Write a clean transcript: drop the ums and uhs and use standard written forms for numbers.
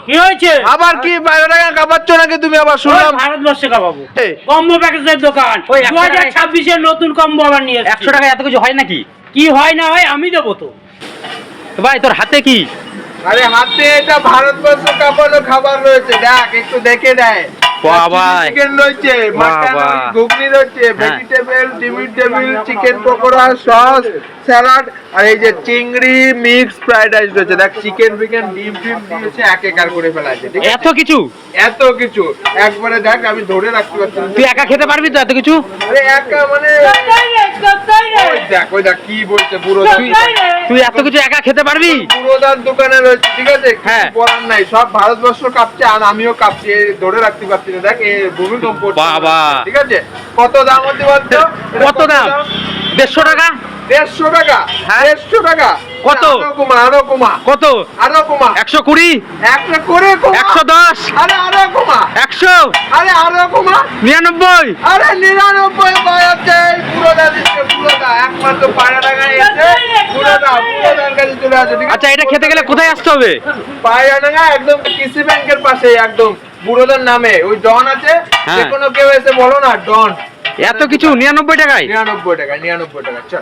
কি হয়েছে? আবার কি 12 টাকা কাঁপাচ্ছ নাকি তুমি? আবার শুনলাম ভারতবর্ষে কাঁপাবো। এই। কম্বো প্যাকেজের দোকান, ওই 2026 এর নতুন কম্বো আবার নিয়ে 100 টাকা এত কিছু হয় নাকি? কি হয় না হয় আমি দেবো তো। ভাই তোর হাতে কি? আরে হাতে এটা ভারতবর্ষ কাঁপানো খাবার রয়েছে, দেখ একটু দেখে দেয়। বাবা। চিকেন রয়েছে, মাটন, বাবা। ঘুগনি রয়েছে, vegetable, table, chicken pakora, sauce, salad, আর এই যে চিংড়ি মিক্স ফ্রাইড রাইস রয়েছে। দেখ চিকেন ফিকেন ডিম দিয়েছে, এক একার করে ফেলা আছে। ঠিক আছে? এত কিছু এত কিছু একবারে দেখ, আমি ধরে রাখতে পারছি না। তুই একা খেতে পারবি তো এত কিছু? আরে একা মানে ওই দেখ কি বলছে পুরো তুই এত কিছু একা খেতে পারবি? পুরোদার দোকানে রয়েছে। ঠিক আছে, হ্যাঁ। কিছু বলার নাই, সব ভারতবর্ষ কাঁপছে আর আমিও কাঁপছি, ধরে রাখতে পারছি না। দেখ এই ভূমিকম্প হচ্ছে। বাবা। ঠিক আছে, কত দাম হতে বলতো? কত দাম? 150 টাকা? 150 টাকা? হ্যাঁ। 150 টাকা? কত? আরো কমা। কত? আরো কমা। 120? একটা করে কমা। 110? আরে আরো কমা। 100? আরে আরো কমা। 99? আরে 99 পাওয়াচ্ছে। পুরোদা দিচ্ছে, পুরোদা একমাত্র 12 টাকায় এসে পুরোদার কাছে চলে আসে। ঠিক আছে, আচ্ছা এটা খেতে গেলে কোথায় আসতে হবে? পায়রাডাঙ্গা একদম কৃষি ব্যাংকের পাশে, একদম বুড়োদার নামে ওই ডন আছে। হ্যাঁ। যে কোনো কেউ এসে বলো না ডন। এত কিছু 99 টাকায়? 99 টাকা, 99 টাকা। চল।